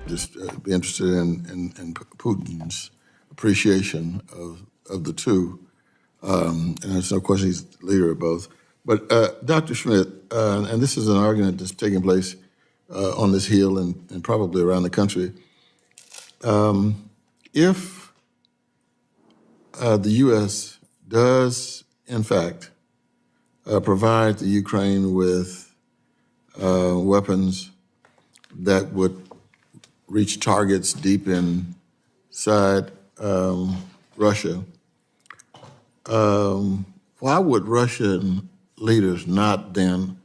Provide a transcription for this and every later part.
just be interested in Putin's appreciation of the two. And there's no question he's the leader of both. But Dr. Schmidt, and this is an argument that's taking place on this Hill and probably around the country. If the U.S. does, in fact, provide the Ukraine with weapons that would reach targets deep inside Russia, why would Russian leaders not then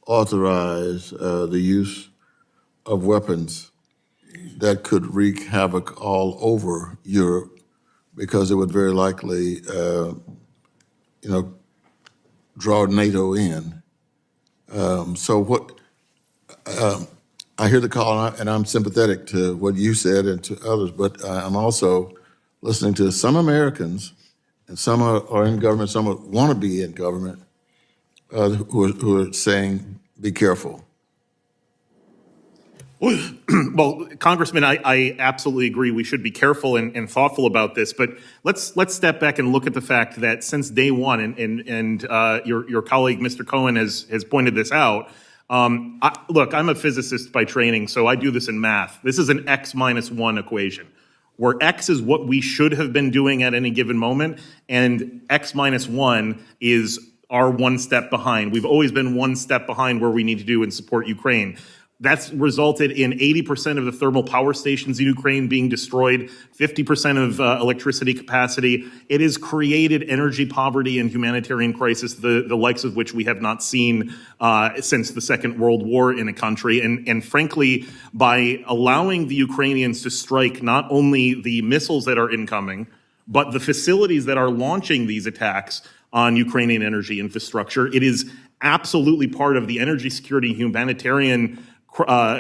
authorize the use of weapons that could wreak havoc all over Europe? Because it would very likely, draw NATO in. So what? I hear the call, and I'm sympathetic to what you said and to others, but I'm also listening to some Americans, and some are in government, some want to be in government, who are saying, be careful. Well, Congressman, I absolutely agree. We should be careful and thoughtful about this. But let's step back and look at the fact that since day one, and your colleague, Mr. Cohen, has pointed this out. Look, I'm a physicist by training, so I do this in math. This is an X minus 1 equation, where X is what we should have been doing at any given moment, and X minus 1 is our one step behind. We've always been one step behind where we need to do and support Ukraine. That's resulted in 80% of the thermal power stations in Ukraine being destroyed, 50% of electricity capacity. It has created energy poverty and humanitarian crisis, the likes of which we have not seen since the Second World War in a country. And frankly, by allowing the Ukrainians to strike not only the missiles that are incoming, but the facilities that are launching these attacks on Ukrainian energy infrastructure, it is absolutely part of the energy security and humanitarian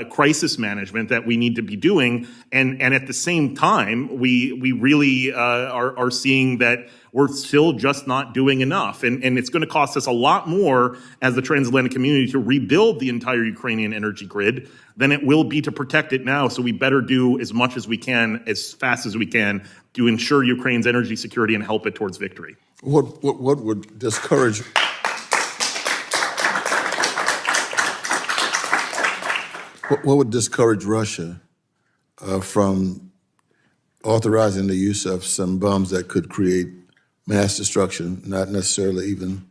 crisis management that we need to be doing, and at the same time, we really are seeing that we're still just not doing enough, and it's going to cost us a lot more as the transatlantic community to rebuild the entire Ukrainian energy grid than it will be to protect it now. So we better do as much as we can, as fast as we can, to ensure Ukraine's energy security and help it towards victory. What would discourage? What would discourage Russia from authorizing the use of some bombs that could create mass destruction, not necessarily even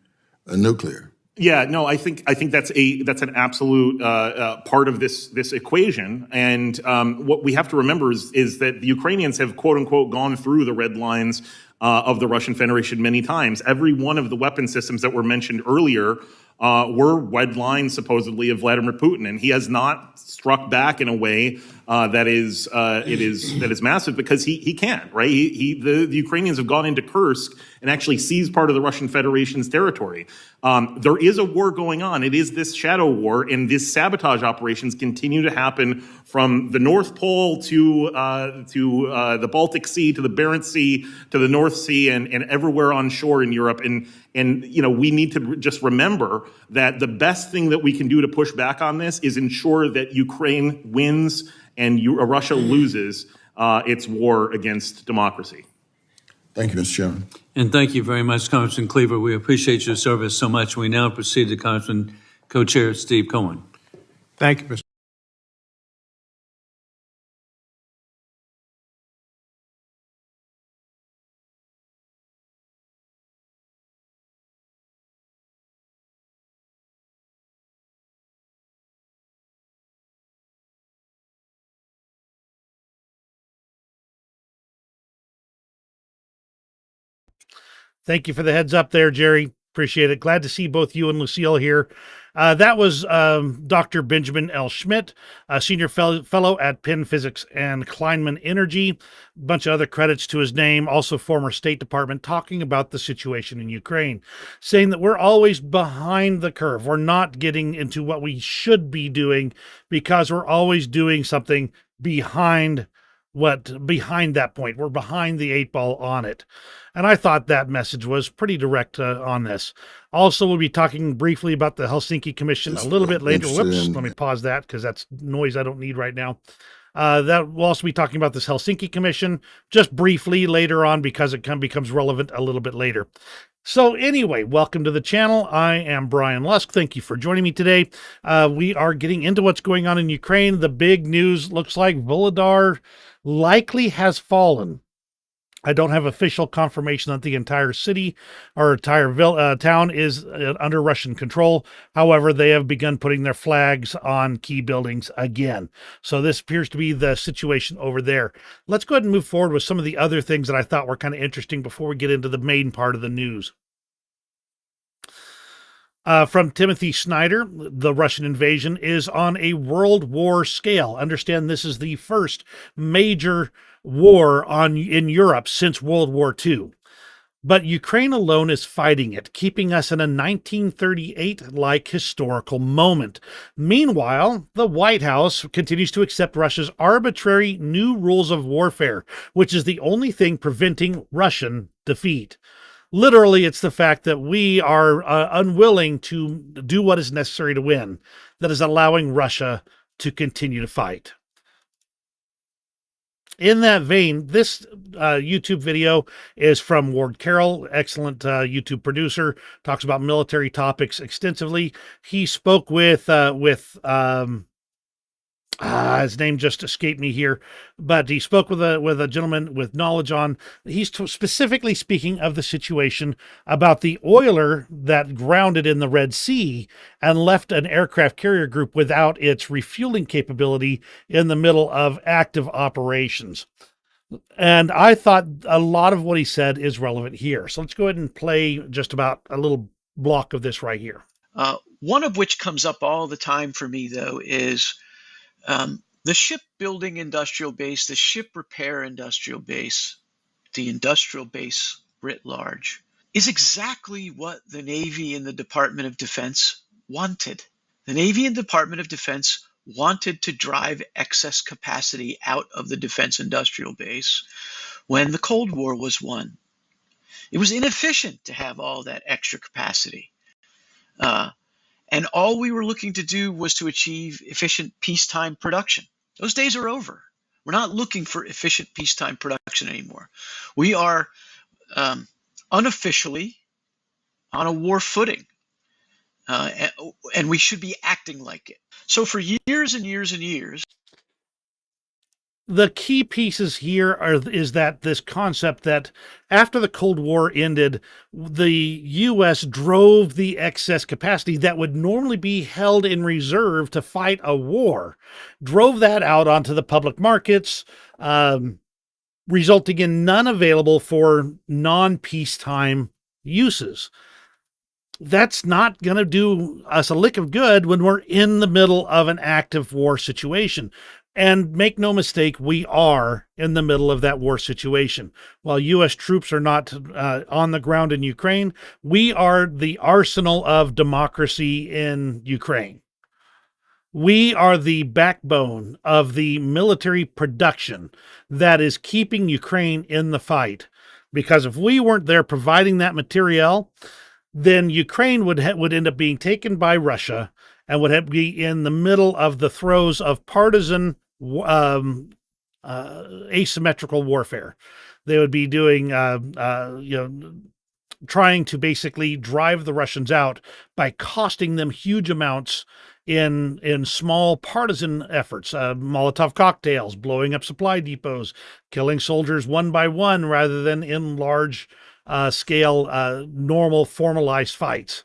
a nuclear? Yeah, no, I think that's an absolute part of this equation. And what we have to remember is that the Ukrainians have, quote unquote, gone through the red lines of the Russian Federation many times. Every one of the weapon systems that were mentioned earlier were red lines, supposedly, of Vladimir Putin, and he has not struck back in a way that is massive, because he can't, right? The Ukrainians have gone into Kursk and actually seized part of the Russian Federation's territory. There is a war going on. It is this shadow war, and these sabotage operations continue to happen from the North Pole to the Baltic Sea, to the Barents Sea, to the North Sea, and everywhere on shore in Europe. And we need to just remember that the best thing that we can do to push back on this is ensure that Ukraine wins and Russia loses its war against democracy. Thank you, Mr. Chairman. And thank you very much, Congressman Cleaver. We appreciate your service so much. We now proceed to Congressman Co-Chair Steve Cohen. Thank you, Mr. Thank you for the heads up there, Jerry. Appreciate it. Glad to see both you and Lucille here. That was Dr. Benjamin L. Schmidt, a senior fellow at Penn Physics and Kleinman Energy. A bunch of other credits to his name, also former State Department, talking about the situation in Ukraine, saying that we're always behind the curve. We're not getting into what we should be doing because we're always doing something behind that point. We're behind the 8 ball on it. And I thought that message was pretty direct on this. Also, we'll be talking briefly about the Helsinki Commission a little bit later. Whoops, let me pause that because that's noise I don't need right now. That we'll also be talking about this Helsinki Commission just briefly later on because it becomes relevant a little bit later. So anyway, welcome to the channel. I am Brian Lusk. Thank you for joining me today. We are getting into what's going on in Ukraine. The big news looks like Vulhedar likely has fallen. I don't have official confirmation that the entire city or entire town is under Russian control. However, they have begun putting their flags on key buildings again. So this appears to be the situation over there. Let's go ahead and move forward with some of the other things that I thought were kind of interesting before we get into the main part of the news. From Timothy Snyder, the Russian invasion is on a world war scale. Understand this is the first major war in Europe since World War II. But Ukraine alone is fighting it, keeping us in a 1938-like historical moment. Meanwhile, the White House continues to accept Russia's arbitrary new rules of warfare, which is the only thing preventing Russian defeat. Literally, it's the fact that we are unwilling to do what is necessary to win that is allowing Russia to continue to fight. In that vein, this YouTube video is from Ward Carroll, excellent YouTube producer, talks about military topics extensively. He spoke with his name just escaped me here, but he spoke with a gentleman with knowledge on. He's specifically speaking of the situation about the oiler that grounded in the Red Sea and left an aircraft carrier group without its refueling capability in the middle of active operations. And I thought a lot of what he said is relevant here. So let's go ahead and play just about a little block of this right here. One of which comes up all the time for me, though, is the shipbuilding industrial base, the ship repair industrial base, the industrial base writ large, is exactly what the Navy and the Department of Defense wanted. The Navy and Department of Defense wanted to drive excess capacity out of the defense industrial base when the Cold War was won. It was inefficient to have all that extra capacity. And all we were looking to do was to achieve efficient peacetime production. Those days are over. We're not looking for efficient peacetime production anymore. We are unofficially on a war footing, and we should be acting like it. So for years and years and years, the key pieces here is that this concept that after the Cold War ended, the U.S. drove the excess capacity that would normally be held in reserve to fight a war, drove that out onto the public markets, resulting in none available for non-peacetime uses. That's not going to do us a lick of good when we're in the middle of an active war situation. And make no mistake, we are in the middle of that war situation. While U.S. troops are not on the ground in Ukraine, we are the arsenal of democracy in Ukraine. We are the backbone of the military production that is keeping Ukraine in the fight. Because if we weren't there providing that materiel, then Ukraine would end up being taken by Russia and would be in the middle of the throes of partisan asymmetrical warfare. They would be doing, trying to basically drive the Russians out by costing them huge amounts in small partisan efforts, Molotov cocktails, blowing up supply depots, killing soldiers one by one rather than in large scale, normal formalized fights.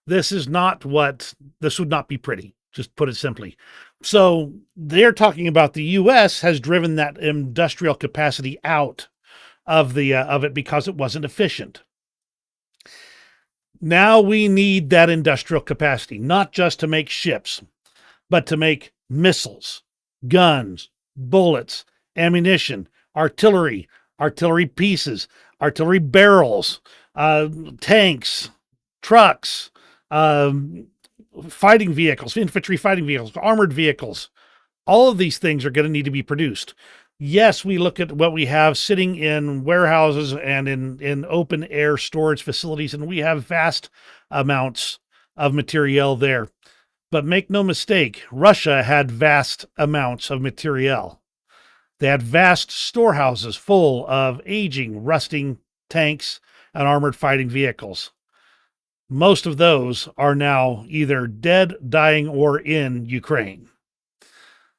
This would not be pretty, just put it simply. So they're talking about the U.S. has driven that industrial capacity out of it because it wasn't efficient. Now we need that industrial capacity, not just to make ships, but to make missiles, guns, bullets, ammunition, artillery pieces, artillery barrels, tanks, trucks, fighting vehicles, infantry fighting vehicles, armored vehicles. All of these things are going to need to be produced. Yes, we look at what we have sitting in warehouses and in open air storage facilities, and we have vast amounts of materiel there. But make no mistake, Russia had vast amounts of materiel. They had vast storehouses full of aging, rusting tanks and armored fighting vehicles. Most of those are now either dead, dying, or in Ukraine.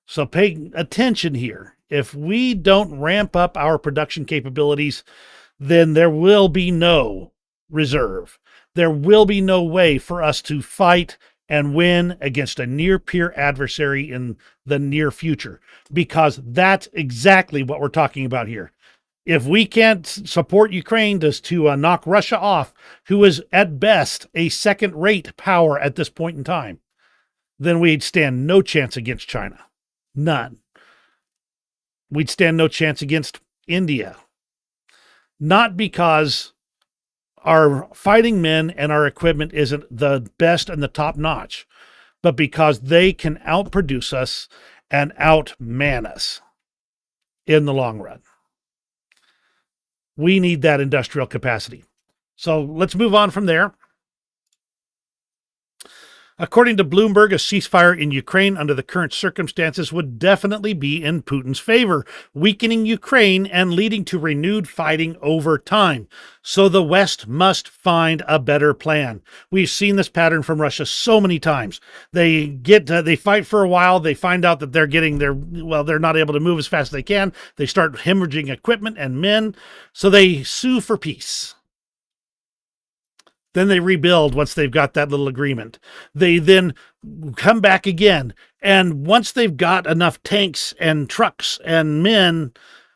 So pay attention here. If we don't ramp up our production capabilities, then there will be no reserve. There will be no way for us to fight and win against a near peer adversary in the near future, because that's exactly what we're talking about here. If we can't support Ukraine to knock Russia off, who is at best a second-rate power at this point in time, then we'd stand no chance against China. None. We'd stand no chance against India. Not because our fighting men and our equipment isn't the best and the top notch, but because they can outproduce us and outman us in the long run. We need that industrial capacity. So let's move on from there. According to Bloomberg, a ceasefire in Ukraine under the current circumstances would definitely be in Putin's favor, weakening Ukraine and leading to renewed fighting over time. So the West must find a better plan. We've seen this pattern from Russia so many times. They fight for a while, they find out that they're not able to move as fast as they can. They start hemorrhaging equipment and men, so they sue for peace. Then they rebuild once they've got that little agreement. They then come back again. And once they've got enough tanks and trucks and men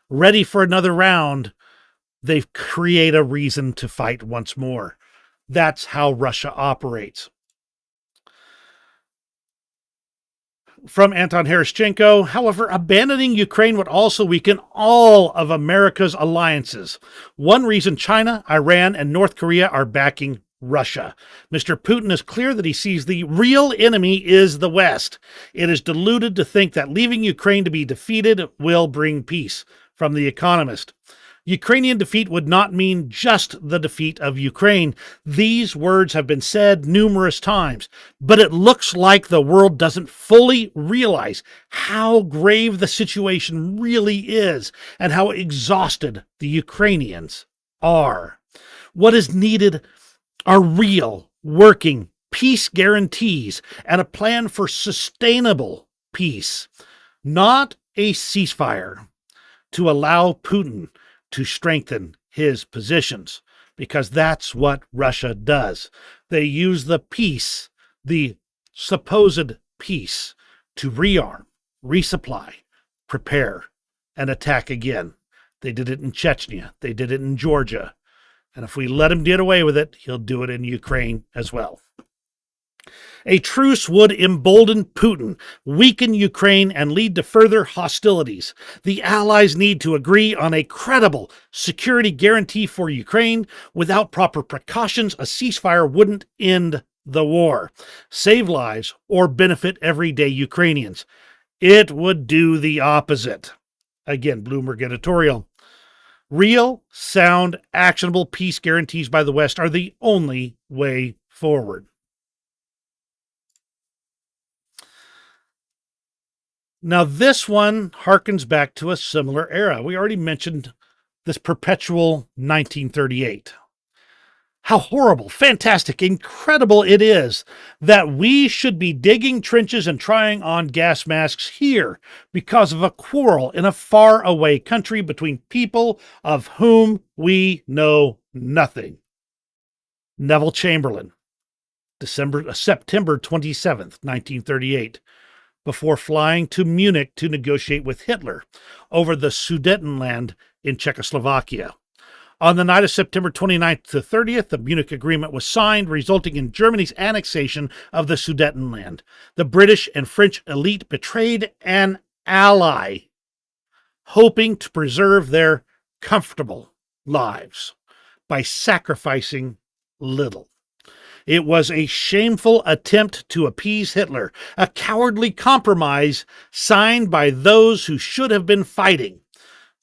ready for another round, they create a reason to fight once more. That's how Russia operates. From Anton Herashchenko, however, abandoning Ukraine would also weaken all of America's alliances. One reason China, Iran, and North Korea are backing Russia. Mr. Putin is clear that he sees the real enemy is the West. It is deluded to think that leaving Ukraine to be defeated will bring peace. From The Economist. Ukrainian defeat would not mean just the defeat of Ukraine. These words have been said numerous times, but it looks like the world doesn't fully realize how grave the situation really is and how exhausted the Ukrainians are. What is needed are real, working peace guarantees and a plan for sustainable peace, not a ceasefire to allow Putin to strengthen his positions, because that's what Russia does. They use the peace, the supposed peace, to rearm, resupply, prepare, and attack again. They did it in Chechnya. They did it in Georgia. And if we let him get away with it, he'll do it in Ukraine as well. A truce would embolden Putin, weaken Ukraine, and lead to further hostilities. The Allies need to agree on a credible security guarantee for Ukraine. Without proper precautions, a ceasefire wouldn't end the war, save lives, or benefit everyday Ukrainians. It would do the opposite. Again, Bloomberg editorial. Real, sound, actionable peace guarantees by the West are the only way forward. Now, this one harkens back to a similar era. We already mentioned this perpetual 1938. How horrible, fantastic, incredible it is that we should be digging trenches and trying on gas masks here because of a quarrel in a faraway country between people of whom we know nothing. Neville Chamberlain, September 27th, 1938, before flying to Munich to negotiate with Hitler over the Sudetenland in Czechoslovakia. On the night of September 29th to 30th, the Munich Agreement was signed, resulting in Germany's annexation of the Sudetenland. The British and French elite betrayed an ally, hoping to preserve their comfortable lives by sacrificing little. It was a shameful attempt to appease Hitler, a cowardly compromise signed by those who should have been fighting.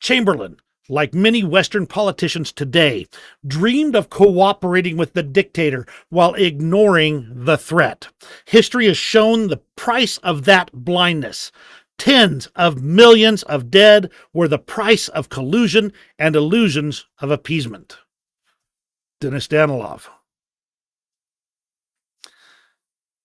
Chamberlain, like many Western politicians today, dreamed of cooperating with the dictator while ignoring the threat. History has shown the price of that blindness. Tens of millions of dead were the price of collusion and illusions of appeasement. Denis Danilov.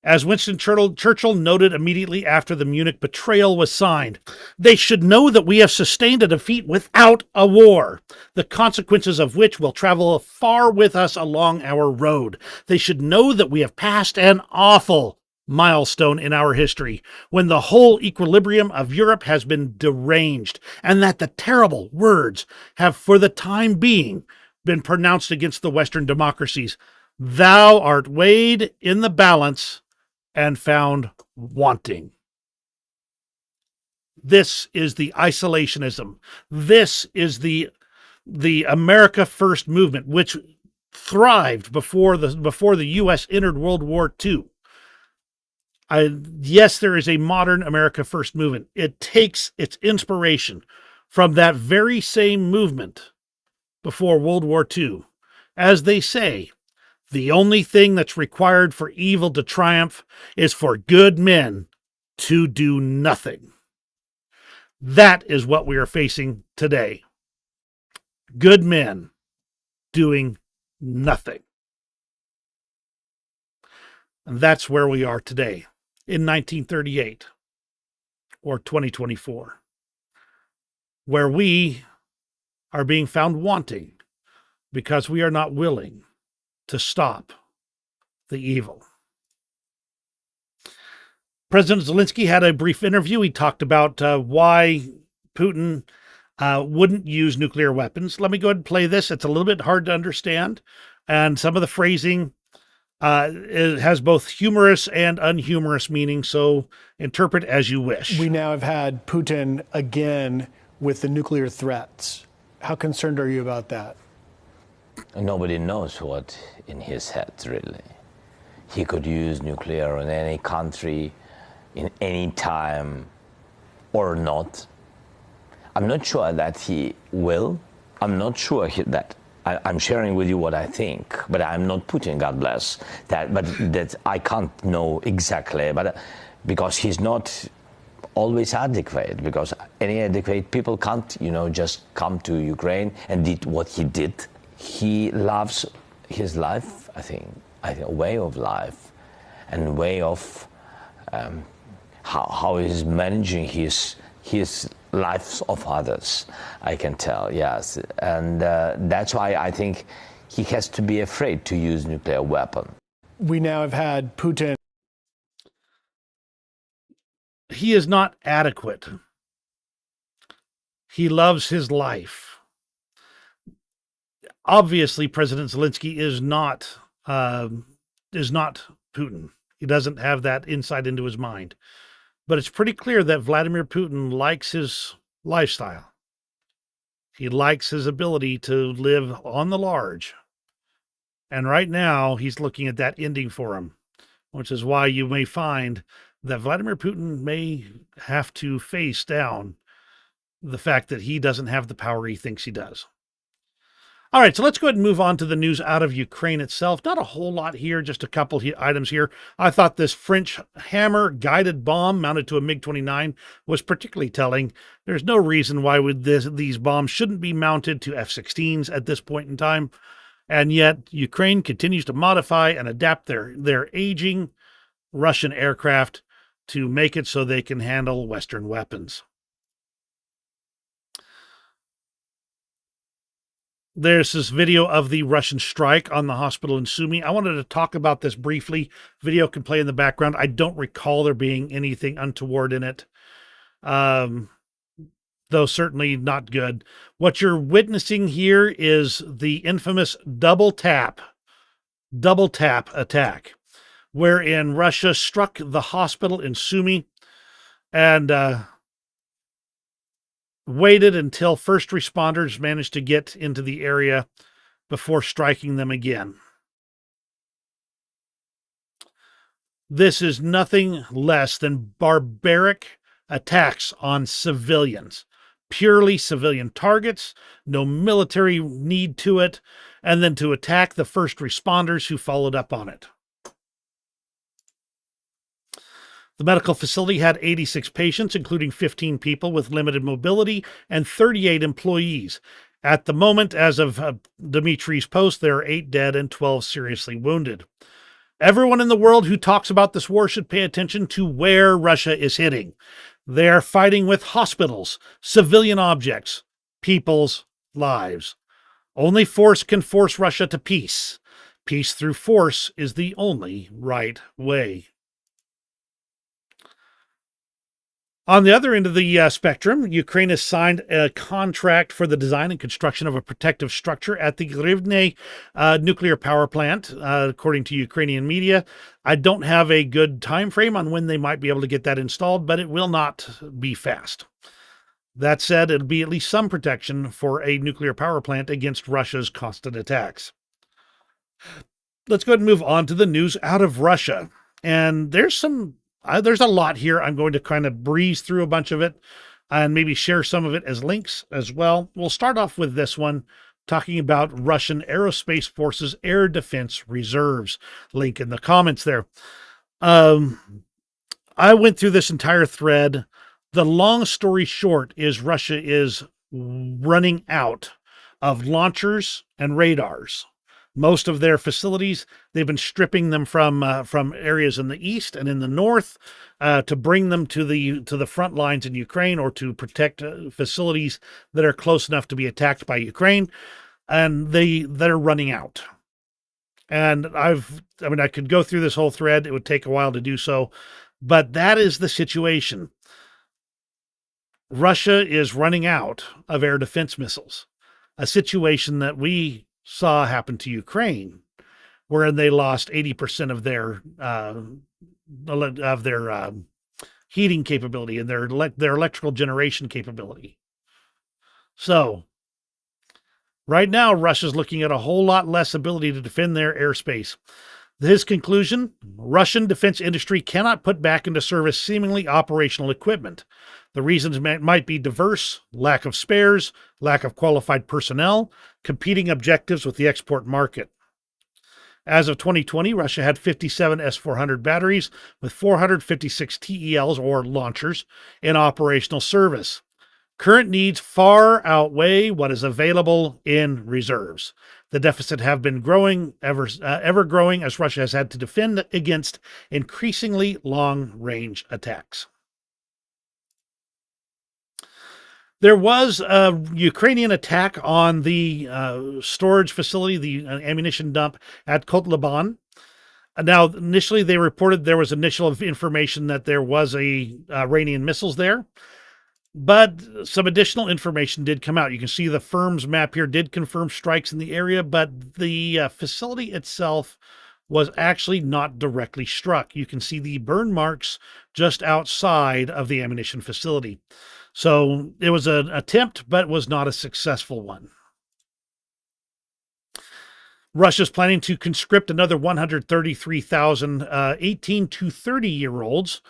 As Winston Churchill noted immediately after the Munich betrayal was signed, they should know that we have sustained a defeat without a war, the consequences of which will travel far with us along our road. They should know that we have passed an awful milestone in our history, when the whole equilibrium of Europe has been deranged, and that the terrible words have for the time being been pronounced against the Western democracies. Thou art weighed in the balance and found wanting. This is the isolationism. This is the America First movement, which thrived before the U.S. entered World War II. Yes, there is a modern America First movement. It takes its inspiration from that very same movement before World War II. As they say, the only thing that's required for evil to triumph is for good men to do nothing. That is what we are facing today. Good men doing nothing. And that's where we are today in 1938 or 2024, where we are being found wanting because we are not willing to stop the evil. President Zelensky had a brief interview. He talked about why Putin wouldn't use nuclear weapons. Let me go ahead and play this. It's a little bit hard to understand, and some of the phrasing it has both humorous and unhumorous meaning, so interpret as you wish. We now have had Putin again with the nuclear threats. How concerned are you about that? Nobody knows what in his head, really. He could use nuclear in any country, in any time, or not. I'm not sure that he will. I'm not sure that I'm sharing with you what I think, but I'm not Putin, God bless. But that I can't know exactly, but because he's not always adequate, because any adequate people can't, just come to Ukraine and did what he did. He loves his life, I think a way of life, and way of how he's managing his lives of others, I can tell, yes. And that's why I think he has to be afraid to use nuclear weapon. We now have had Putin. He is not adequate. He loves his life. Obviously, President Zelensky is not Putin. He doesn't have that insight into his mind. But it's pretty clear that Vladimir Putin likes his lifestyle. He likes his ability to live on the large. And right now, he's looking at that ending for him, which is why you may find that Vladimir Putin may have to face down the fact that he doesn't have the power he thinks he does. All right, so let's go ahead and move on to the news out of Ukraine itself. Not a whole lot here, just a couple items here. I thought this French Hammer guided bomb mounted to a MiG-29 was particularly telling. There's no reason why these bombs shouldn't be mounted to F-16s at this point in time. And yet Ukraine continues to modify and adapt their aging Russian aircraft to make it so they can handle Western weapons. There's this video of the Russian strike on the hospital in Sumy. I wanted to talk about this briefly. Video can play in the background. I don't recall there being anything untoward in it, though certainly not good. What you're witnessing here is the infamous double tap attack, wherein Russia struck the hospital in Sumy and waited until first responders managed to get into the area before striking them again. This is nothing less than barbaric attacks on civilians, purely civilian targets, no military need to it, and then to attack the first responders who followed up on it. The medical facility had 86 patients, including 15 people with limited mobility and 38 employees. At the moment, as of Dimitri's post, there are 8 dead and 12 seriously wounded. Everyone in the world who talks about this war should pay attention to where Russia is hitting. They are fighting with hospitals, civilian objects, people's lives. Only force can force Russia to peace. Peace through force is the only right way. On the other end of the spectrum, Ukraine has signed a contract for the design and construction of a protective structure at the Rivne nuclear power plant, according to Ukrainian media. I don't have a good time frame on when they might be able to get that installed, but it will not be fast. That said, it'll be at least some protection for a nuclear power plant against Russia's constant attacks. Let's go ahead and move on to the news out of Russia. And there's a lot here. I'm going to kind of breeze through a bunch of it and maybe share some of it as links as well. We'll start off with this one, talking about Russian Aerospace Forces Air Defense Reserves. Link in the comments there. I went through this entire thread. The long story short is Russia is running out of launchers and radars. Most of their facilities, they've been stripping them from areas in the east and in the north to bring them to the front lines in Ukraine, or to protect facilities that are close enough to be attacked by Ukraine, and they're running out. And I could go through this whole thread. It would take a while to do so, but that is the situation. Russia is running out of air defense missiles, a situation that we saw happen to Ukraine, where they lost 80% of their heating capability and their electrical generation capability. So right now, Russia's looking at a whole lot less ability to defend their airspace. His conclusion: Russian defense industry cannot put back into service seemingly operational equipment. The reasons might be diverse: lack of spares, lack of qualified personnel, competing objectives with the export market. As of 2020, Russia had 57 S-400 batteries with 456 TELs, or launchers, in operational service. Current needs far outweigh what is available in reserves. The deficit have been growing, ever growing, as Russia has had to defend against increasingly long-range attacks. There was a Ukrainian attack on the storage facility, the ammunition dump at Kotlaban. Now, initially, they reported there was initial information that there was Iranian missiles there, but some additional information did come out. You can see the firm's map here did confirm strikes in the area, but the facility itself was actually not directly struck. You can see the burn marks just outside of the ammunition facility. So it was an attempt, but was not a successful one. Russia's planning to conscript another 133,000 18 to 30-year-olds.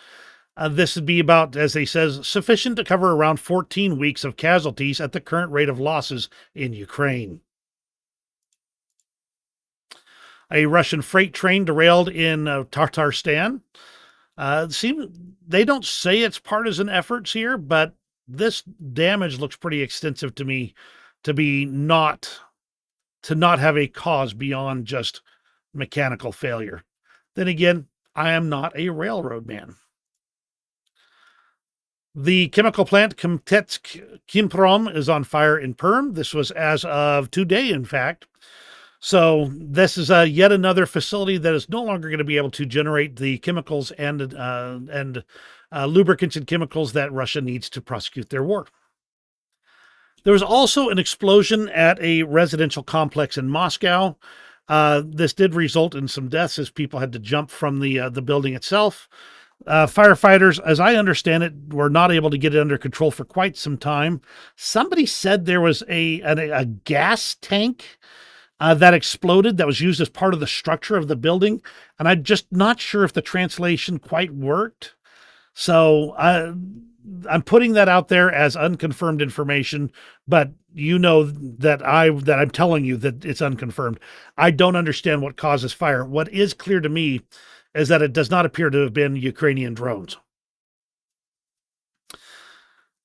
This would be about, as they says, sufficient to cover around 14 weeks of casualties at the current rate of losses in Ukraine. A Russian freight train derailed in Tatarstan. They don't say it's partisan efforts here, but this damage looks pretty extensive to me to not have a cause beyond just mechanical failure. Then again, I am not a railroad man. The chemical plant Komtetsk Kimprom is on fire in Perm. This was as of today, in fact. So this is yet another facility that is no longer going to be able to generate the chemicals and lubricants and chemicals that Russia needs to prosecute their war. There was also an explosion at a residential complex in Moscow. This did result in some deaths as people had to jump from the building itself. Firefighters, as I understand it, were not able to get it under control for quite some time. Somebody said there was a gas tank that exploded that was used as part of the structure of the building, and I'm just not sure if the translation quite worked. So I'm putting that out there as unconfirmed information, but you know that I'm telling you that it's unconfirmed. I don't understand what causes fire. What is clear to me is that it does not appear to have been Ukrainian drones.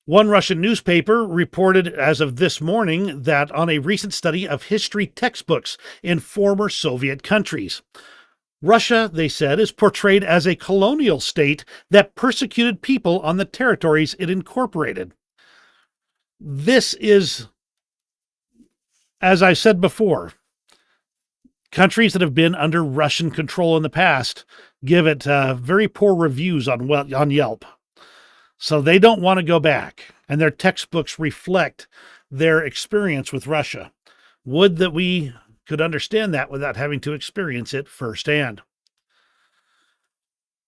One Russian newspaper reported as of this morning that on a recent study of history textbooks in former Soviet countries, Russia, they said, is portrayed as a colonial state that persecuted people on the territories it incorporated. This is, as I said before, countries that have been under Russian control in the past give it very poor reviews on Yelp. So they don't want to go back, and their textbooks reflect their experience with Russia. Would that we could understand that without having to experience it firsthand.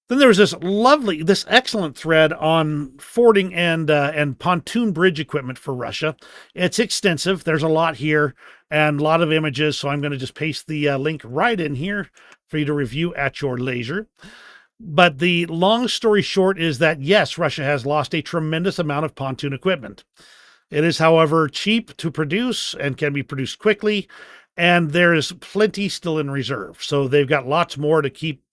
Then there was this excellent thread on fording and pontoon bridge equipment for Russia. It's extensive. There's a lot here and a lot of images, so I'm going to just paste the link right in here for you to review at your leisure. But the long story short is that, yes, Russia has lost a tremendous amount of pontoon equipment. It is, however, cheap to produce and can be produced quickly, and there is plenty still in reserve. So they've got lots more to keep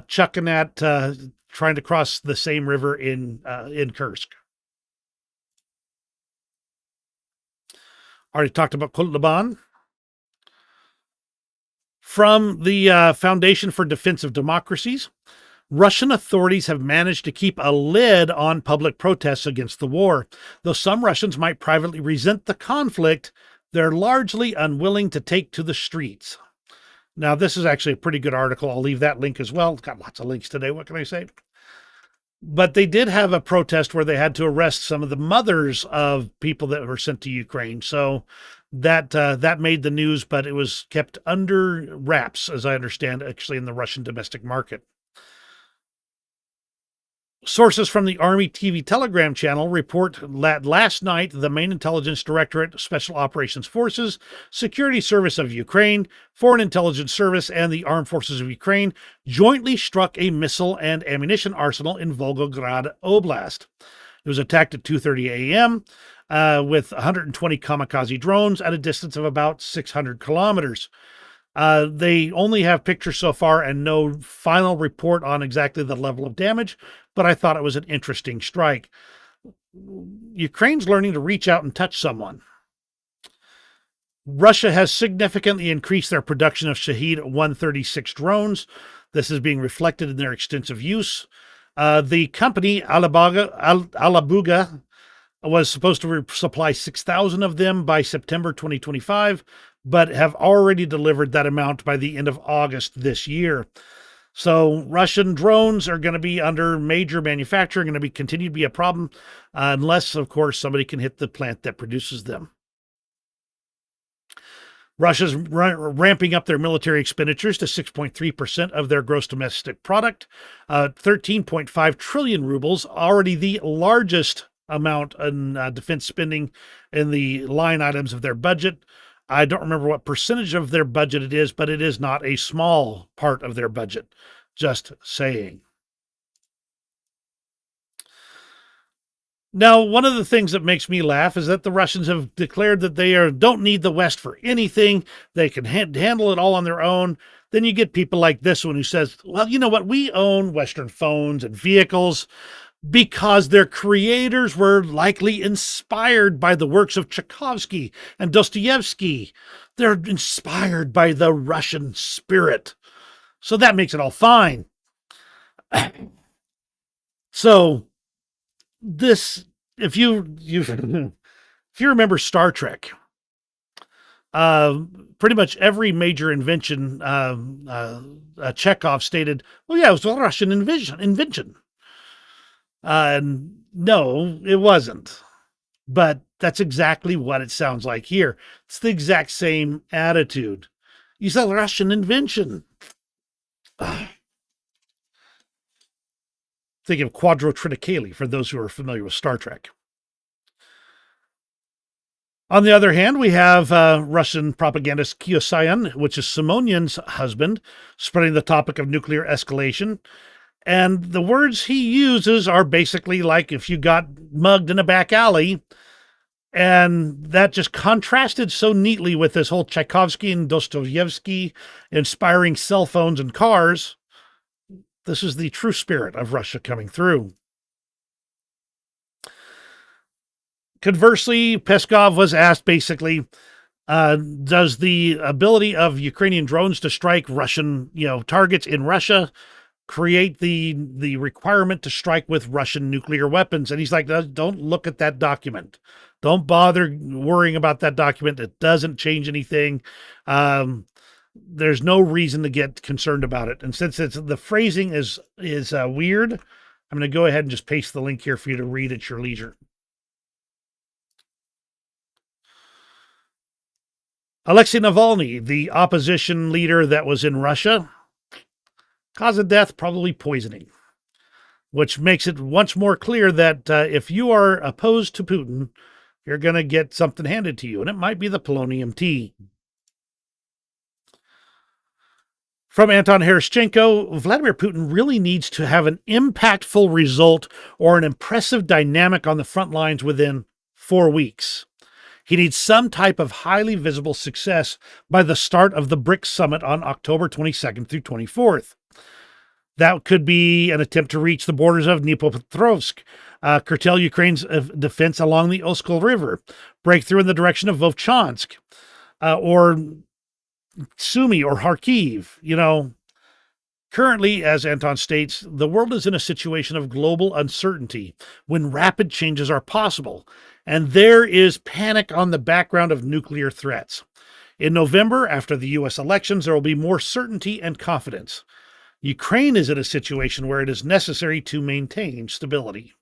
chucking at, trying to cross the same river in Kursk. Already talked about Kotloban. From the Foundation for Defense of Democracies, Russian authorities have managed to keep a lid on public protests against the war. Though some Russians might privately resent the conflict, they're largely unwilling to take to the streets. Now, this is actually a pretty good article. I'll leave that link as well. It's got lots of links today. What can I say? But they did have a protest where they had to arrest some of the mothers of people that were sent to Ukraine. So that made the news, but it was kept under wraps, as I understand, actually in the Russian domestic market. Sources from the Army TV Telegram channel report that last night, the main intelligence directorate, Special Operations Forces, Security Service of Ukraine, Foreign Intelligence Service, and the Armed Forces of Ukraine jointly struck a missile and ammunition arsenal in Volgograd Oblast. It was attacked at 2:30 a.m. With 120 kamikaze drones at a distance of about 600 kilometers. They only have pictures so far and no final report on exactly the level of damage, but I thought it was an interesting strike. Ukraine's learning to reach out and touch someone. Russia has significantly increased their production of Shahed 136 drones. This is being reflected in their extensive use. The company Alabuga was supposed to supply 6,000 of them by September 2025, but have already delivered that amount by the end of August this year. So Russian drones are going to be under major manufacturing, going to continue to be a problem, unless, of course, somebody can hit the plant that produces them. Russia's ramping up their military expenditures to 6.3% of their gross domestic product, 13.5 trillion rubles, already the largest amount in defense spending in the line items of their budget. I don't remember what percentage of their budget it is, but it is not a small part of their budget. Just saying. Now, one of the things that makes me laugh is that the Russians have declared that they don't need the West for anything. They can handle it all on their own. Then you get people like this one who says, well, you know what? We own Western phones and vehicles because their creators were likely inspired by the works of Tchaikovsky and Dostoevsky. They're inspired by the Russian spirit. So that makes it all fine. So this, if you remember Star Trek, pretty much every major invention, Chekhov stated, well, yeah, it was a Russian invention. No, it wasn't. But that's exactly what it sounds like here. It's the exact same attitude. You said Russian invention. Think of Quadrotriticale for those who are familiar with Star Trek. On the other hand, we have Russian propagandist Kiyosyan, which is Simonyan's husband, spreading the topic of nuclear escalation. And the words he uses are basically like if you got mugged in a back alley. And that just contrasted so neatly with this whole Tchaikovsky and Dostoevsky inspiring cell phones and cars. This is the true spirit of Russia coming through. Conversely, Peskov was asked basically, does the ability of Ukrainian drones to strike Russian, targets in Russia create the requirement to strike with Russian nuclear weapons? And he's like, don't look at that document. Don't bother worrying about that document. It doesn't change anything. There's no reason to get concerned about it. And since the phrasing is weird, I'm going to go ahead and just paste the link here for you to read at your leisure. Alexei Navalny, the opposition leader that was in Russia, cause of death, probably poisoning, which makes it once more clear that if you are opposed to Putin, you're going to get something handed to you, and it might be the polonium tea. From Anton Herashchenko, Vladimir Putin really needs to have an impactful result or an impressive dynamic on the front lines within 4 weeks. He needs some type of highly visible success by the start of the BRICS summit on October 22nd through 24th. That could be an attempt to reach the borders of Dnipropetrovsk, curtail Ukraine's defense along the Oskol River, break through in the direction of Volchansk, or Sumy or Kharkiv. Currently, as Anton states, the world is in a situation of global uncertainty when rapid changes are possible, and there is panic on the background of nuclear threats. In November, after the U.S. elections, there will be more certainty and confidence. Ukraine is in a situation where it is necessary to maintain stability.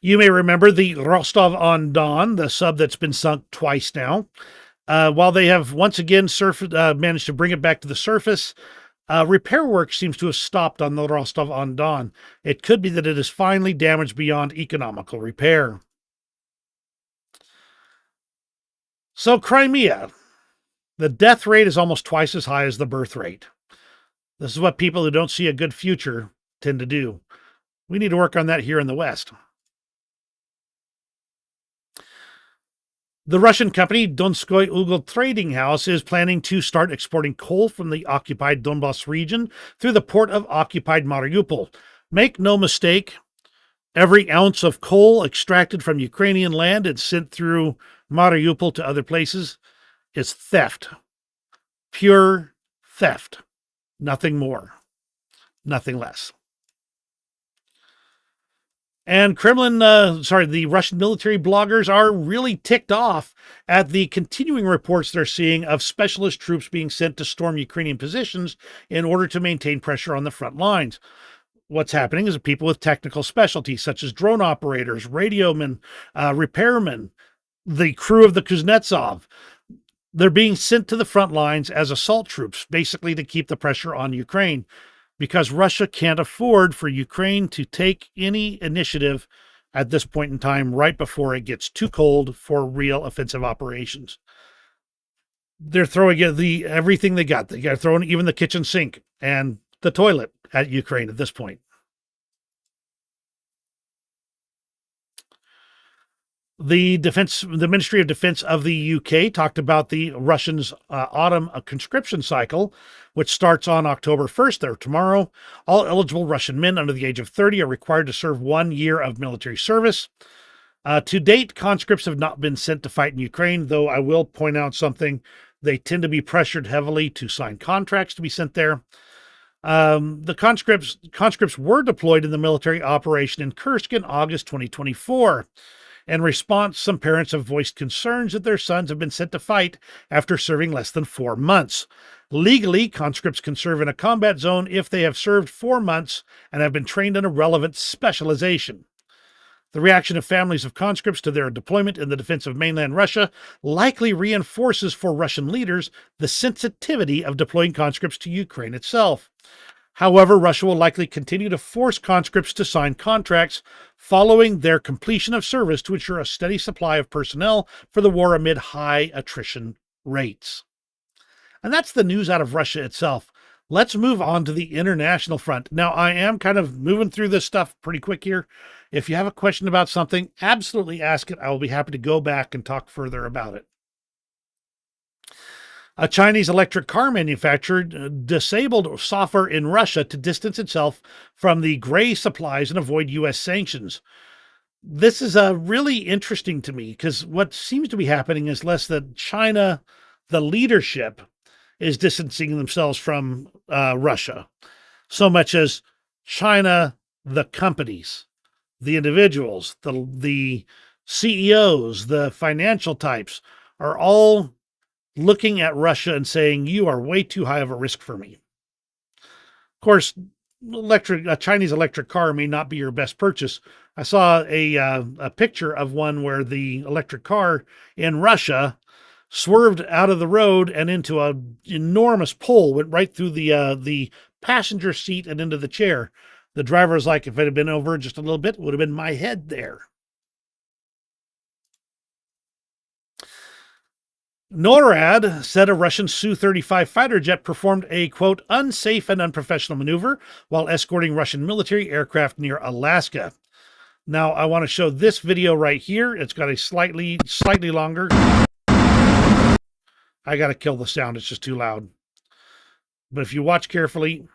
You may remember the Rostov-on-Don, the sub that's been sunk twice now. While they have once again managed to bring it back to the surface, repair work seems to have stopped on the Rostov-on-Don. It could be that it is finally damaged beyond economical repair. So Crimea. The death rate is almost twice as high as the birth rate. This is what people who don't see a good future tend to do. We need to work on that here in the West. The Russian company Donskoy Ugol Trading House is planning to start exporting coal from the occupied Donbas region through the port of occupied Mariupol. Make no mistake, every ounce of coal extracted from Ukrainian land and sent through Mariupol to other places is theft. Pure theft. Nothing more. Nothing less. And the Russian military bloggers are really ticked off at the continuing reports they're seeing of specialist troops being sent to storm Ukrainian positions in order to maintain pressure on the front lines. What's happening is that people with technical specialties, such as drone operators, radiomen, repairmen, the crew of the Kuznetsov, they're being sent to the front lines as assault troops, basically to keep the pressure on Ukraine, because Russia can't afford for Ukraine to take any initiative at this point in time, right before it gets too cold for real offensive operations. They're throwing everything they got. They're throwing even the kitchen sink and the toilet at Ukraine at this point. The Ministry of Defense of the UK talked about the Russians' autumn conscription cycle, which starts on October 1st, or tomorrow. All eligible Russian men under the age of 30 are required to serve 1 year of military service. To date, conscripts have not been sent to fight in Ukraine, though I will point out something. They tend to be pressured heavily to sign contracts to be sent there. The conscripts were deployed in the military operation in Kursk in August 2024. In response, some parents have voiced concerns that their sons have been sent to fight after serving less than 4 months. Legally, conscripts can serve in a combat zone if they have served 4 months and have been trained in a relevant specialization. The reaction of families of conscripts to their deployment in the defense of mainland Russia likely reinforces for Russian leaders the sensitivity of deploying conscripts to Ukraine itself. However, Russia will likely continue to force conscripts to sign contracts following their completion of service to ensure a steady supply of personnel for the war amid high attrition rates. And that's the news out of Russia itself. Let's move on to the international front. Now, I am kind of moving through this stuff pretty quick here. If you have a question about something, absolutely ask it. I will be happy to go back and talk further about it. A Chinese electric car manufacturer disabled software in Russia to distance itself from the gray supplies and avoid U.S. sanctions. This is really interesting to me because what seems to be happening is less that China, the leadership, is distancing themselves from Russia, so much as China, the companies, the individuals, the CEOs, the financial types are all looking at Russia and saying, you are way too high of a risk for me. Of course, a Chinese electric car may not be your best purchase. I saw a picture of one where the electric car in Russia swerved out of the road and into an enormous pole, went right through the passenger seat and into the chair. The driver was like, if it had been over just a little bit, it would have been my head there. NORAD said a Russian Su-35 fighter jet performed a, quote, unsafe and unprofessional maneuver while escorting Russian military aircraft near Alaska. Now, I want to show this video right here. It's got a slightly longer. I got to kill the sound. It's just too loud. But if you watch carefully,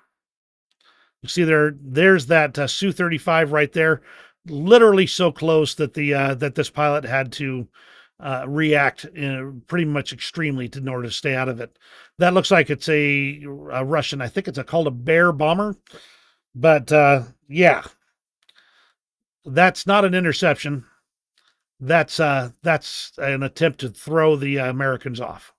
you see there's that Su-35 right there, literally so close that that this pilot had to react pretty much extremely in order to stay out of it. That looks like it's a Russian. I think it's called a Bear bomber. But yeah, that's not an interception. That's an attempt to throw the Americans off.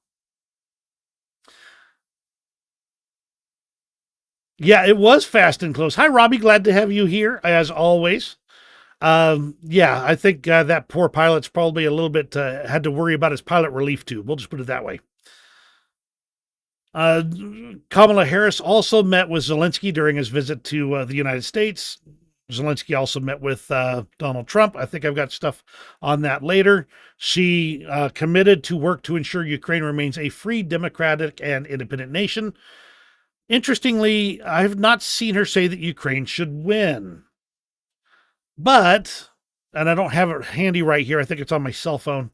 Yeah, it was fast and close. Hi, Robbie. Glad to have you here, as always. Yeah, I think that poor pilot's probably a little bit had to worry about his pilot relief tube. We'll just put it that way. Kamala Harris also met with Zelensky during his visit to the United States. Zelensky also met with Donald Trump. I think I've got stuff on that later. She committed to work to ensure Ukraine remains a free, democratic, and independent nation. Interestingly, I have not seen her say that Ukraine should win. But, and I don't have it handy right here, I think it's on my cell phone.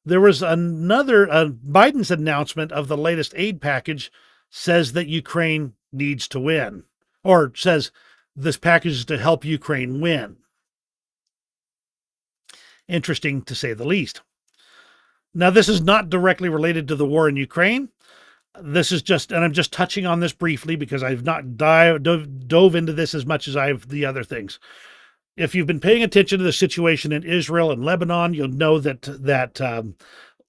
There was another, Biden's announcement of the latest aid package says that Ukraine needs to win, or says this package is to help Ukraine win. Interesting to say the least. Now, this is not directly related to the war in Ukraine. This is just, and I'm just touching on this briefly because I've not dove into this as much as I've the other things. If you've been paying attention to the situation in Israel and Lebanon, you'll know that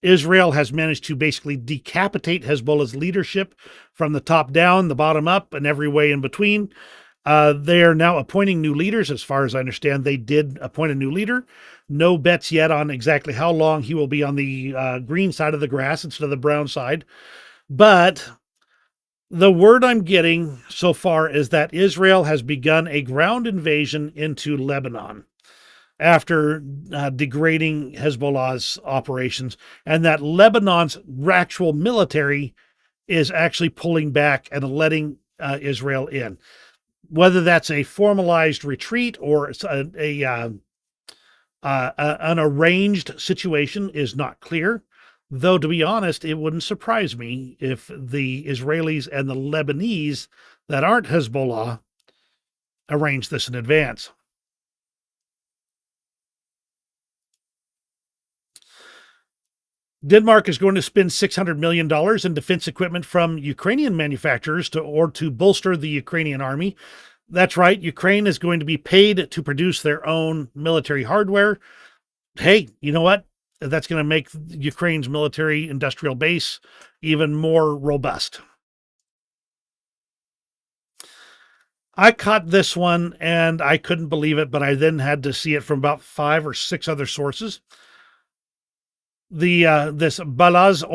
Israel has managed to basically decapitate Hezbollah's leadership from the top down, the bottom up, and every way in between. They are now appointing new leaders. As far as I understand, they did appoint a new leader. No bets yet on exactly how long he will be on the green side of the grass instead of the brown side. But the word I'm getting so far is that Israel has begun a ground invasion into Lebanon after degrading Hezbollah's operations, and that Lebanon's actual military is actually pulling back and letting Israel in. Whether that's a formalized retreat or an arranged situation is not clear. Though, to be honest, it wouldn't surprise me if the Israelis and the Lebanese that aren't Hezbollah arrange this in advance. Denmark is going to spend $600 million in defense equipment from Ukrainian manufacturers to bolster the Ukrainian army. That's right, Ukraine is going to be paid to produce their own military hardware. Hey, you know what? That's going to make Ukraine's military industrial base even more robust. I caught this one and I couldn't believe it, but I then had to see it from about 5 or 6 other sources. This Balázs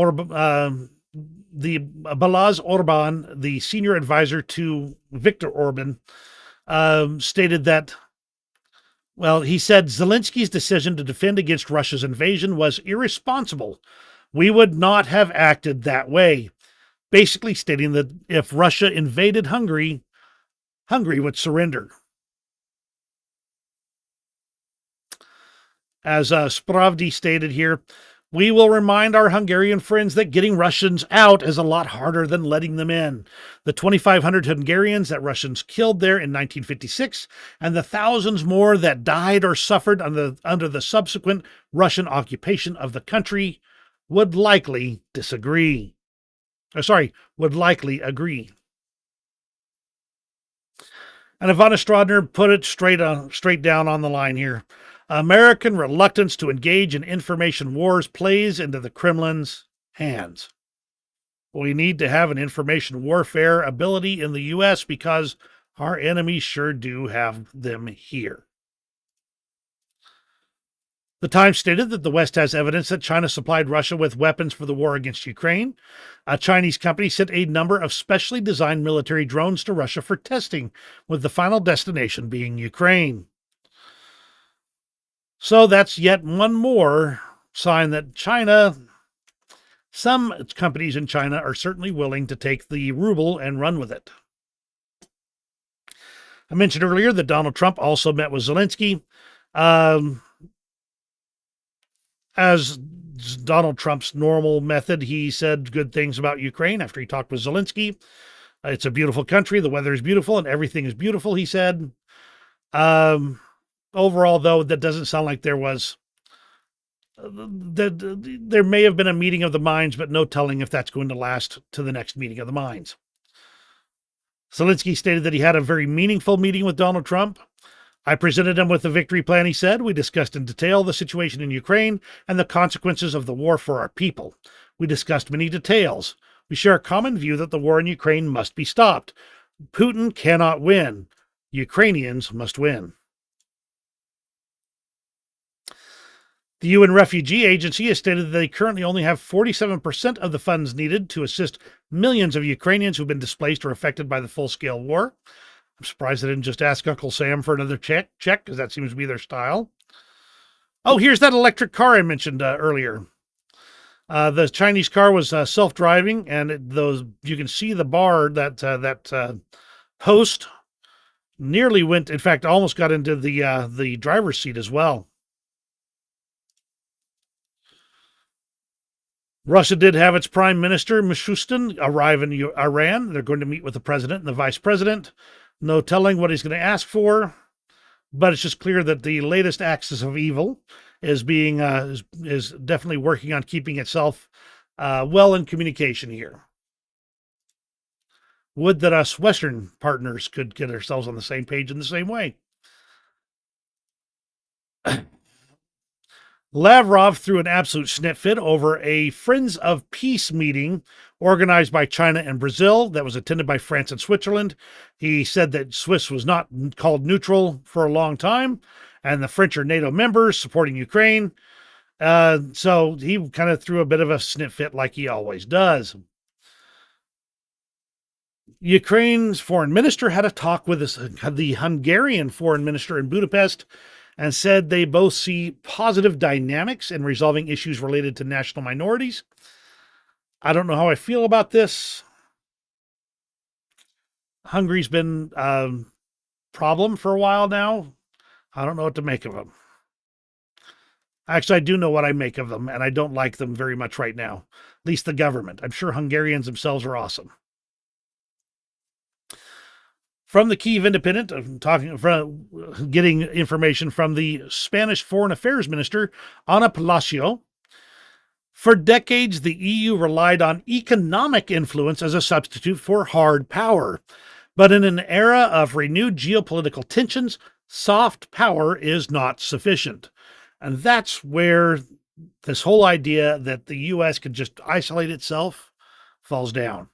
Orbán, the senior advisor to Viktor Orban, stated that, well, he said Zelensky's decision to defend against Russia's invasion was irresponsible. We would not have acted that way. Basically stating that if Russia invaded Hungary, Hungary would surrender. As Spravdi stated here, We will remind our Hungarian friends that getting Russians out is a lot harder than letting them in. The 2,500 Hungarians that Russians killed there in 1956 and the thousands more that died or suffered under the subsequent Russian occupation of the country would likely disagree. Would likely agree. And Ivana Strodner put it straight down on the line here. American reluctance to engage in information wars plays into the Kremlin's hands. We need to have an information warfare ability in the U.S. because our enemies sure do have them here. The Times stated that the West has evidence that China supplied Russia with weapons for the war against Ukraine. A Chinese company sent a number of specially designed military drones to Russia for testing, with the final destination being Ukraine. So that's yet one more sign that China, some companies in China are certainly willing to take the ruble and run with it. I mentioned earlier that Donald Trump also met with Zelensky. As Donald Trump's normal method, he said good things about Ukraine after he talked with Zelensky. It's a beautiful country. The weather is beautiful and everything is beautiful, he said. Overall, though, that doesn't sound like there was... There may have been a meeting of the minds, but no telling if that's going to last to the next meeting of the minds. Zelensky stated that he had a very meaningful meeting with Donald Trump. I presented him with a victory plan, he said. We discussed in detail the situation in Ukraine and the consequences of the war for our people. We discussed many details. We share a common view that the war in Ukraine must be stopped. Putin cannot win. Ukrainians must win. The UN Refugee Agency has stated that they currently only have 47% of the funds needed to assist millions of Ukrainians who've been displaced or affected by the full-scale war. I'm surprised they didn't just ask Uncle Sam for another check, because that seems to be their style. Oh, here's that electric car I mentioned earlier. The Chinese car was self-driving, and you can see the bar, that post nearly went, in fact, almost got into the driver's seat as well. Russia did have its prime minister, Mishustin, arrive in Iran. They're going to meet with the president and the vice president. No telling what he's going to ask for, but it's just clear that the latest axis of evil is being is definitely working on keeping itself well in communication here. Would that us Western partners could get ourselves on the same page in the same way. Lavrov threw an absolute snit fit over a Friends of Peace meeting organized by China and Brazil that was attended by France and Switzerland. He said that Swiss was not called neutral for a long time, and the French are NATO members supporting Ukraine. So he kind of threw a bit of a snit fit like he always does. Ukraine's foreign minister had a talk with the Hungarian foreign minister in Budapest, and said they both see positive dynamics in resolving issues related to national minorities. I don't know how I feel about this. Hungary's been a problem for a while now. I don't know what to make of them. Actually, I do know what I make of them, and I don't like them very much right now. At least the government. I'm sure Hungarians themselves are awesome. From the Kyiv Independent, getting information from the Spanish Foreign Affairs Minister, Ana Palacio. For decades, the EU relied on economic influence as a substitute for hard power. But in an era of renewed geopolitical tensions, soft power is not sufficient. And that's where this whole idea that the U.S. could just isolate itself falls down.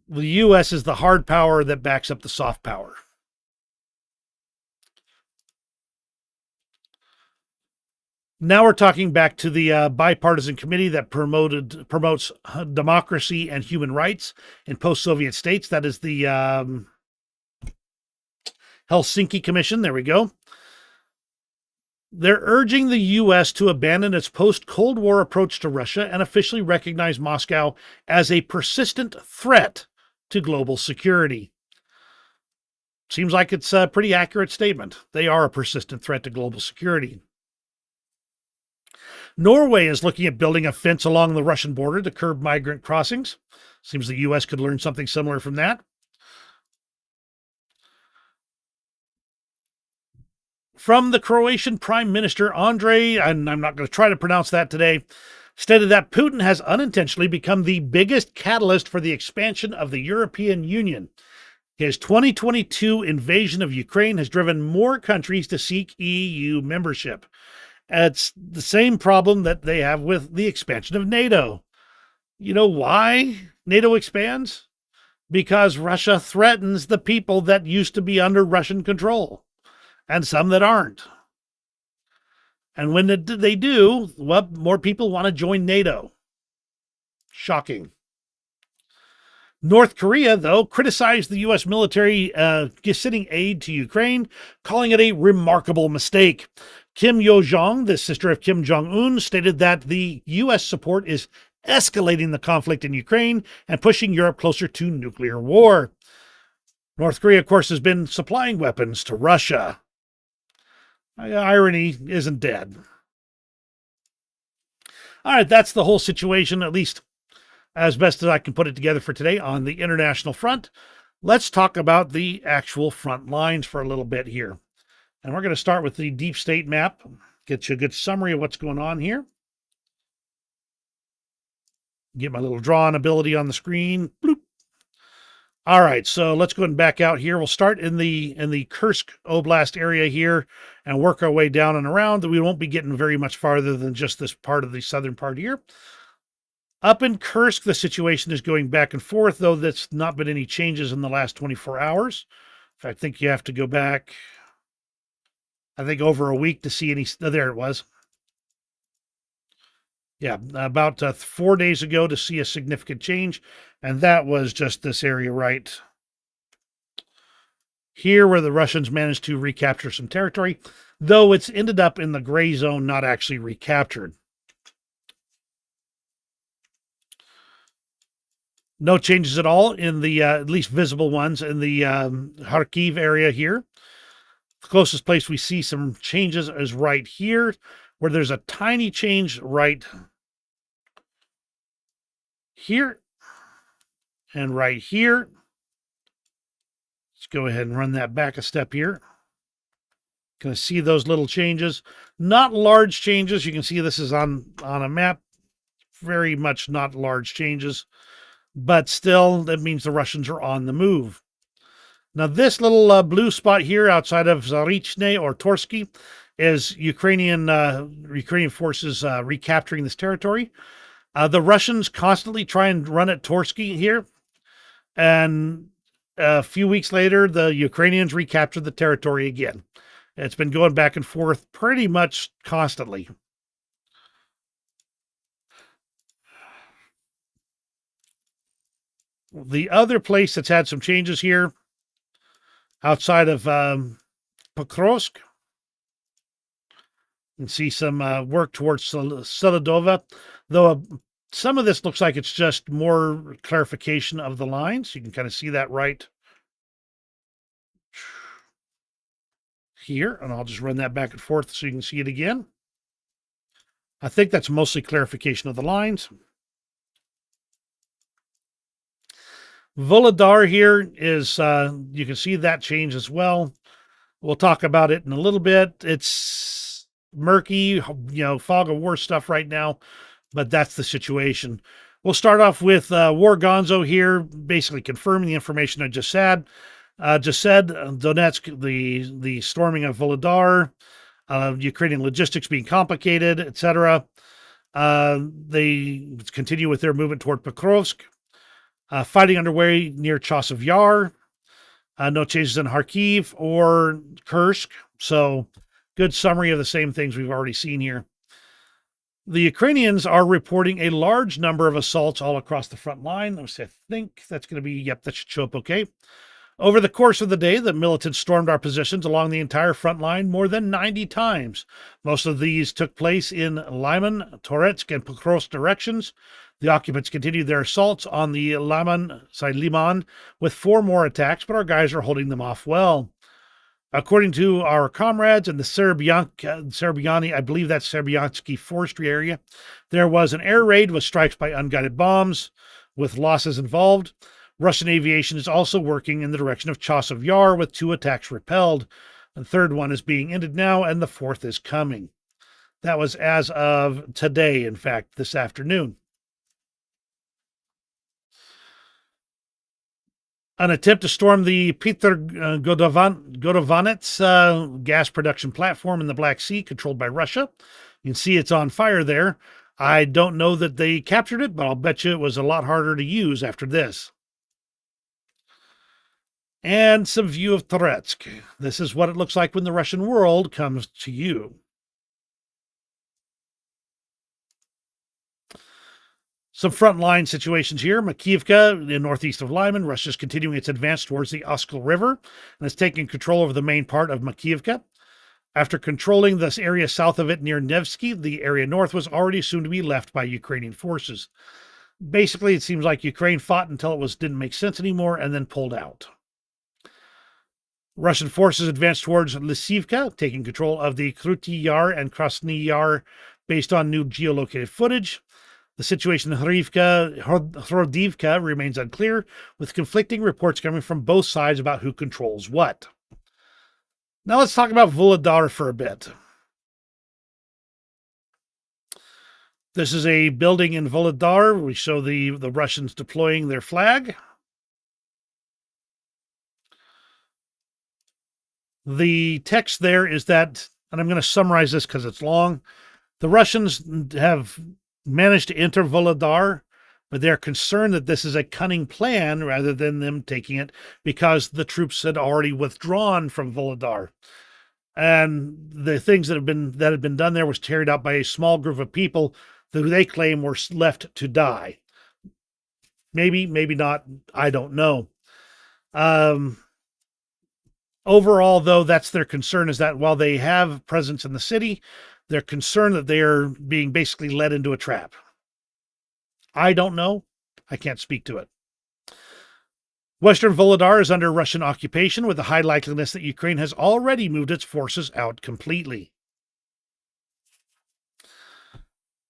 The U.S. is the hard power that backs up the soft power. Now we're talking back to the bipartisan committee that promotes democracy and human rights in post-Soviet states. That is the Helsinki Commission. There we go. They're urging the U.S. to abandon its post-Cold War approach to Russia and officially recognize Moscow as a persistent threat to global security. Seems like it's a pretty accurate statement. They are a persistent threat to global security. Norway is looking at building a fence along the Russian border to curb migrant crossings. Seems the U.S. could learn something similar from that. From the Croatian Prime Minister Andrej, and I'm not going to try to pronounce that today, stated that Putin has unintentionally become the biggest catalyst for the expansion of the European Union. His 2022 invasion of Ukraine has driven more countries to seek EU membership. It's the same problem that they have with the expansion of NATO. You know why NATO expands? Because Russia threatens the people that used to be under Russian control, and some that aren't. And when they do, well, more people want to join NATO. Shocking. North Korea, though, criticized the U.S. military sending aid to Ukraine, calling it a remarkable mistake. Kim Yo-jong, the sister of Kim Jong-un, stated that the U.S. support is escalating the conflict in Ukraine and pushing Europe closer to nuclear war. North Korea, of course, has been supplying weapons to Russia. Irony isn't dead. All right, that's the whole situation, at least as best as I can put it together for today on the international front. Let's talk about the actual front lines for a little bit here. And we're going to start with the deep state map, get you a good summary of what's going on here. Get my little drawing ability on the screen. Bloop. All right, so let's go ahead and back out here. We'll start in the Kursk Oblast area here and work our way down and around. We won't be getting very much farther than just this part of the southern part here. Up in Kursk, the situation is going back and forth, though there's not been any changes in the last 24 hours. In fact, I think you have to go back, I think, over a week to see any. Oh, there it was. Yeah, about 4 days ago to see a significant change, and that was just this area right here where the Russians managed to recapture some territory, though it's ended up in the gray zone, not actually recaptured. No changes at all in the, at least visible ones, in the Kharkiv area here. The closest place we see some changes is right here, where there's a tiny change right here and right here. Let's go ahead and run that back a step here. Going to see those little changes. Not large changes. You can see this is on a map. Very much not large changes. But still, that means the Russians are on the move. Now, this little blue spot here outside of Zarichne or Torsky is Ukrainian forces recapturing this territory. The Russians constantly try and run at Torsky here. And a few weeks later, the Ukrainians recaptured the territory again. It's been going back and forth pretty much constantly. The other place that's had some changes here, outside of Pokrovsk, you can see some work towards Solodova, though some of this looks like it's just more clarification of the lines. You can kind of see that right here, and I'll just run that back and forth so you can see it again. I think that's mostly clarification of the lines. Vulhedar here is, you can see that change as well. We'll talk about it in a little bit. It's murky, fog of war stuff right now, but that's the situation. We'll start off with War Gonzo here, basically confirming the information I just said. Donetsk, the storming of Vulhedar, Ukrainian logistics being complicated, etc. They continue with their movement toward Pokrovsk. Fighting underway near Chasiv Yar. No changes in Kharkiv or Kursk. So, good summary of the same things we've already seen here. The Ukrainians are reporting a large number of assaults all across the front line. Let me see, I think that's going to be, yep, that should show up okay. Over the course of the day, the militants stormed our positions along the entire front line more than 90 times. Most of these took place in Lyman, Toretsk, and Pokrovsk directions. The occupants continued their assaults on the Liman with 4 more attacks, but our guys are holding them off well. According to our comrades in the Serbiani, I believe that's Serbiansky forestry area, there was an air raid with strikes by unguided bombs, with losses involved. Russian aviation is also working in the direction of Chasiv Yar, with 2 attacks repelled. The third one is being ended now, and the 4th is coming. That was as of today, in fact, this afternoon. An attempt to storm the Peter Godovanets gas production platform in the Black Sea, controlled by Russia. You can see it's on fire there. I don't know that they captured it, but I'll bet you it was a lot harder to use after this. And some view of Toretsk. This is what it looks like when the Russian world comes to you. Some frontline situations here. Makiivka, in northeast of Lyman, Russia is continuing its advance towards the Oskil River and is taking control over the main part of Makiivka. After controlling this area south of it near Nevsky, the area north was already soon to be left by Ukrainian forces. Basically, it seems like Ukraine fought until it didn't make sense anymore and then pulled out. Russian forces advanced towards Lysivka, taking control of the Kruty Yar and Krasny Yar based on new geolocated footage. The situation in Hrodivka remains unclear, with conflicting reports coming from both sides about who controls what. Now let's talk about Vulhedar for a bit. This is a building in Vulhedar. We show the Russians deploying their flag. The text there is that, and I'm going to summarize this because it's long, the Russians have managed to enter Vulhedar, but they're concerned that this is a cunning plan rather than them taking it because the troops had already withdrawn from Vulhedar. And the things that had been done there was carried out by a small group of people who they claim were left to die. Maybe, maybe not. I don't know. Overall, though, that's their concern, is that while they have presence in the city, they're concerned that they are being basically led into a trap. I don't know. I can't speak to it. Western Vulhedar is under Russian occupation, with a high likeliness that Ukraine has already moved its forces out completely.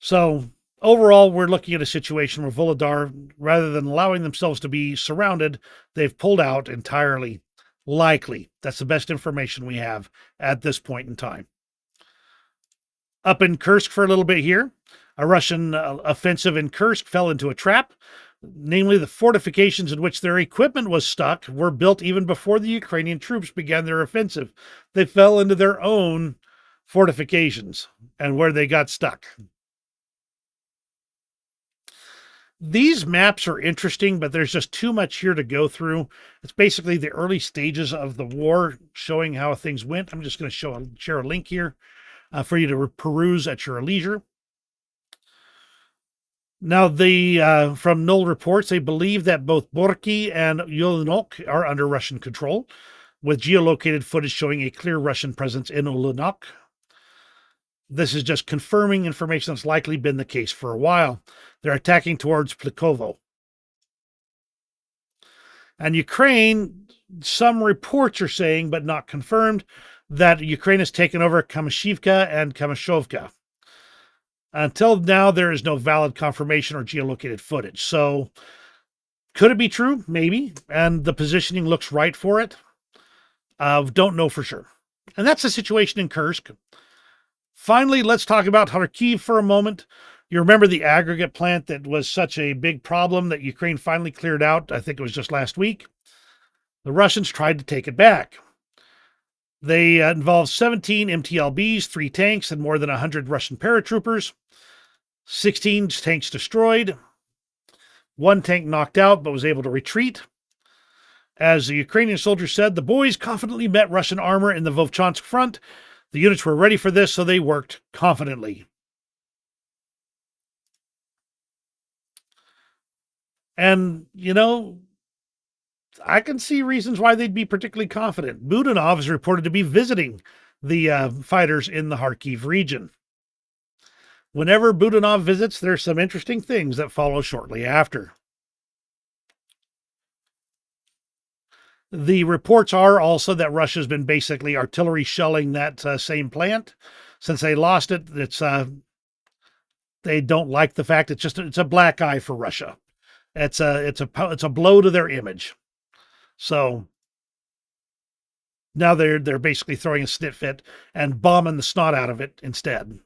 So, overall, we're looking at a situation where Vulhedar, rather than allowing themselves to be surrounded, they've pulled out entirely. Likely. That's the best information we have at this point in time. Up in Kursk for a little bit here, a Russian offensive in Kursk fell into a trap. Namely, the fortifications in which their equipment was stuck were built even before the Ukrainian troops began their offensive. They fell into their own fortifications and where they got stuck. These maps are interesting, but there's just too much here to go through. It's basically the early stages of the war, showing how things went. I'm just going to share a link here for you to peruse at your leisure. Now, from Null reports, they believe that both Borky and Ulyanok are under Russian control, with geolocated footage showing a clear Russian presence in Ulyanok. This is just confirming information that's likely been the case for a while. They're attacking towards Plikovo. And Ukraine, some reports are saying, but not confirmed, that Ukraine has taken over Kamashivka and Kamashovka. Until now, there is no valid confirmation or geolocated footage. So, could it be true? Maybe. And the positioning looks right for it. Don't know for sure. And that's the situation in Kursk. Finally, let's talk about Kharkiv for a moment. You remember the aggregate plant that was such a big problem that Ukraine finally cleared out? I think it was just last week. The Russians tried to take it back. They involved 17 MTLBs, 3 tanks, and more than 100 Russian paratroopers. 16 tanks destroyed. 1 tank knocked out, but was able to retreat. As the Ukrainian soldiers said, the boys confidently met Russian armor in the Vovchansk front. The units were ready for this, so they worked confidently. And, I can see reasons why they'd be particularly confident. Budanov is reported to be visiting the fighters in the Kharkiv region. Whenever Budanov visits, there's some interesting things that follow shortly after. The reports are also that Russia's been basically artillery shelling that same plant. Since they lost it, they don't like the fact it's a black eye for Russia. It's a blow to their image. So now they're basically throwing a snit fit and bombing the snot out of it instead.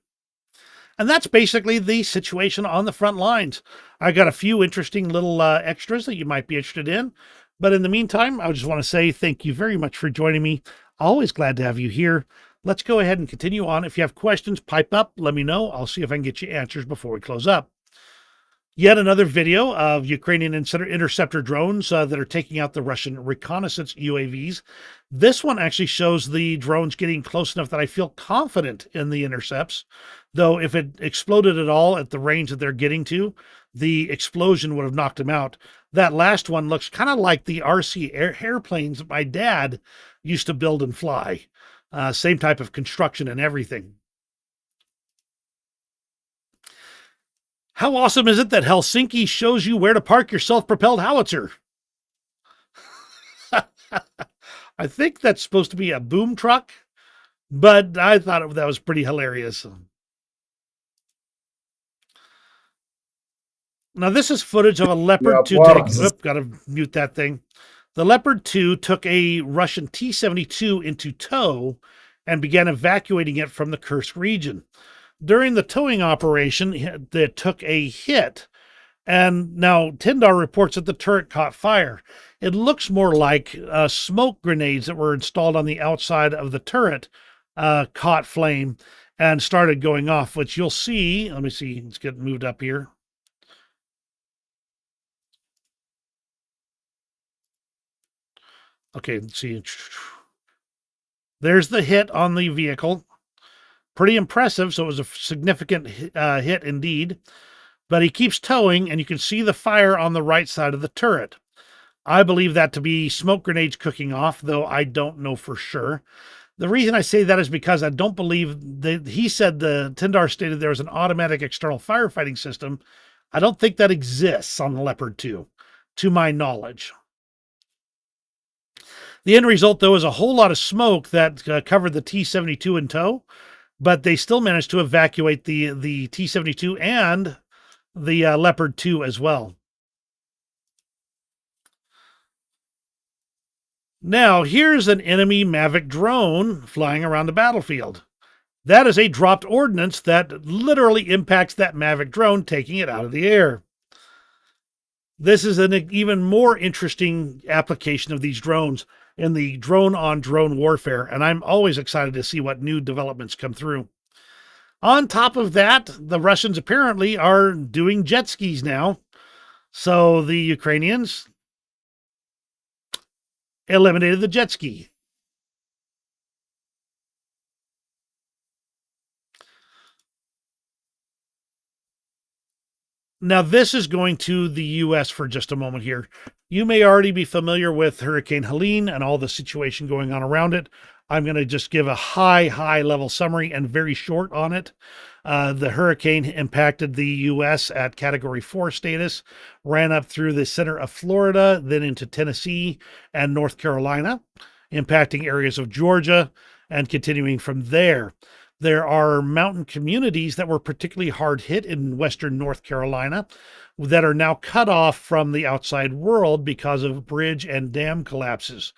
And that's basically the situation on the front lines. I got a few interesting little extras that you might be interested in. But in the meantime, I just want to say thank you very much for joining me. Always glad to have you here. Let's go ahead and continue on. If you have questions, pipe up, let me know. I'll see if I can get you answers before we close up. Yet another video of Ukrainian interceptor drones that are taking out the Russian reconnaissance UAVs. This one actually shows the drones getting close enough that I feel confident in the intercepts. Though if it exploded at all at the range that they're getting to, the explosion would have knocked them out. That last one looks kind of like the RC airplanes that my dad used to build and fly. Same type of construction and everything. How awesome is it that Helsinki shows you where to park your self-propelled howitzer? I think that's supposed to be a boom truck, but I thought that was pretty hilarious. Now, this is footage of a Leopard 2 take. Gotta mute that thing. The Leopard 2 took a Russian T-72 into tow and began evacuating it from the Kursk region. During the towing operation, it took a hit, and now Tyndar reports that the turret caught fire. It looks more like smoke grenades that were installed on the outside of the turret caught flame and started going off, which you'll see. Let me see. Let's get moved up here. Okay, let's see. There's the hit on the vehicle. Pretty impressive, so it was a significant hit indeed. But he keeps towing, and you can see the fire on the right side of the turret. I believe that to be smoke grenades cooking off, though I don't know for sure. The reason I say that is because I don't believe that he said Tyndar stated there was an automatic external firefighting system. I don't think that exists on the Leopard 2, to my knowledge. The end result, though, is a whole lot of smoke that covered the T-72 in tow. But they still managed to evacuate the T-72 and the Leopard 2 as well. Now, here's an enemy Mavic drone flying around the battlefield. That is a dropped ordnance that literally impacts that Mavic drone, taking it out of the air. This is an even more interesting application of these drones in the drone-on-drone warfare, and I'm always excited to see what new developments come through. On top of that, the Russians apparently are doing jet skis now. So the Ukrainians eliminated the jet ski. Now, this is going to the U.S. for just a moment here. You may already be familiar with Hurricane Helene and all the situation going on around it. I'm going to just give a high level summary and very short on it. The hurricane impacted the U.S. at Category 4 status, ran up through the center of Florida, then into Tennessee and North Carolina, impacting areas of Georgia and continuing from there. There are mountain communities that were particularly hard hit in western North Carolina that are now cut off from the outside world because of bridge and dam collapses.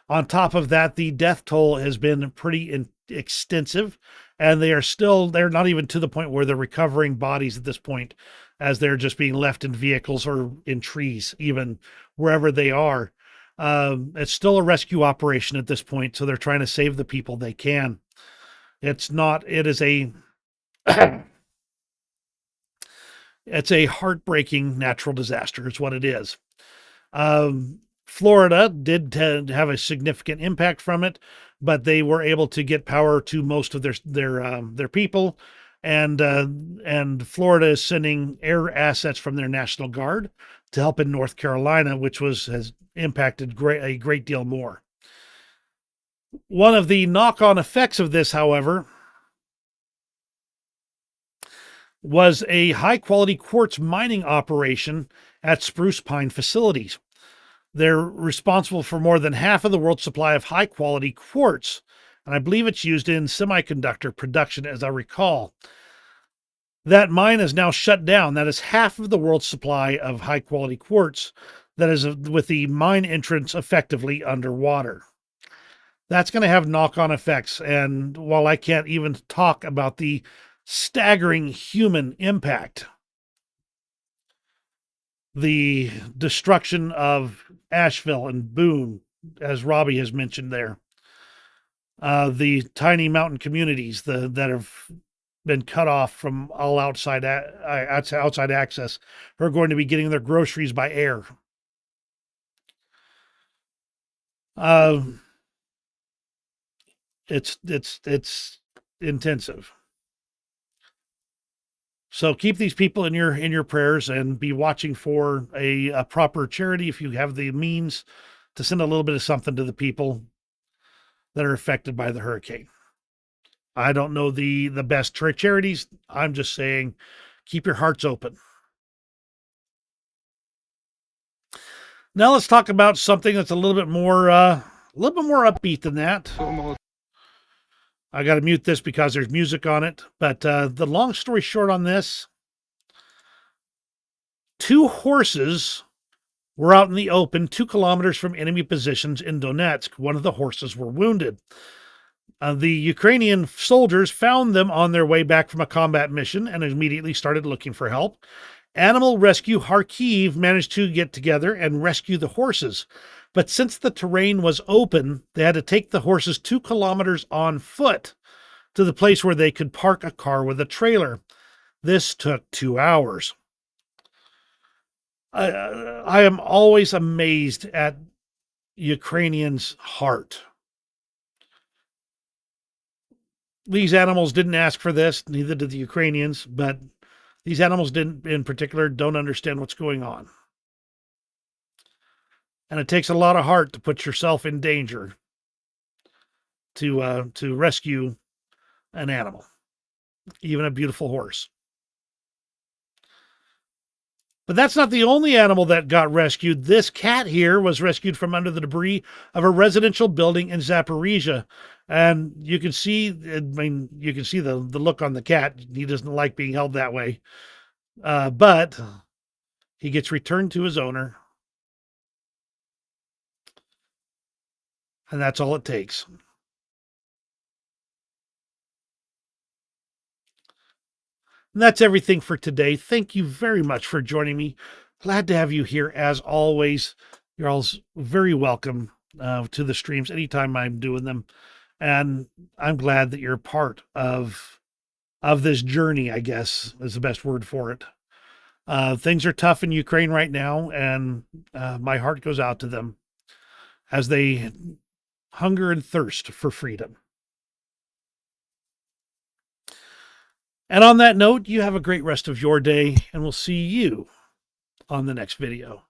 On top of that, the death toll has been pretty extensive, and they're not even to the point where they're recovering bodies at this point, as they're just being left in vehicles or in trees, even wherever they are. It's still a rescue operation at this point, so they're trying to save the people they can. It's a heartbreaking natural disaster is what it is. Florida did have a significant impact from it, but they were able to get power to most of their people, and Florida is sending air assets from their National Guard to help in North Carolina, which has impacted a great deal more. One of the knock-on effects of this, however, was a high-quality quartz mining operation at Spruce Pine facilities. They're responsible for more than half of the world's supply of high quality quartz. And I believe it's used in semiconductor production, as I recall. That mine is now shut down. That is half of the world's supply of high quality quartz. That is with the mine entrance effectively underwater. That's going to have knock on effects. And while I can't even talk about the staggering human impact, the destruction of Asheville and Boone, as Robbie has mentioned there, the tiny mountain communities that have been cut off from all outside access, are going to be getting their groceries by air. It's intensive. So keep these people in your prayers, and be watching for a proper charity if you have the means to send a little bit of something to the people that are affected by the hurricane. I don't know the best charities. I'm just saying, keep your hearts open. Now let's talk about something that's a little bit more upbeat than that. I got to mute this because there's music on it. But the long story short on this, 2 horses were out in the open 2 kilometers from enemy positions in Donetsk. One of the horses were wounded. The Ukrainian soldiers found them on their way back from a combat mission and immediately started looking for help. Animal Rescue Kharkiv managed to get together and rescue the horses. But since the terrain was open, they had to take the horses 2 kilometers on foot to the place where they could park a car with a trailer. This took 2 hours. I am always amazed at Ukrainians' heart. These animals didn't ask for this, neither did the Ukrainians, but these animals in particular don't understand what's going on. And it takes a lot of heart to put yourself in danger to rescue an animal, even a beautiful horse. But that's not the only animal that got rescued. This cat here was rescued from under the debris of a residential building in Zaporizhia. And you can see, you can see the look on the cat. He doesn't like being held that way. But he gets returned to his owner. And that's all it takes. And that's everything for today. Thank you very much for joining me. Glad to have you here as always. You're all very welcome to the streams anytime I'm doing them. And I'm glad that you're part of this journey, I guess is the best word for it. Things are tough in Ukraine right now, and my heart goes out to them as they hunger and thirst for freedom. And on that note, you have a great rest of your day, and we'll see you on the next video.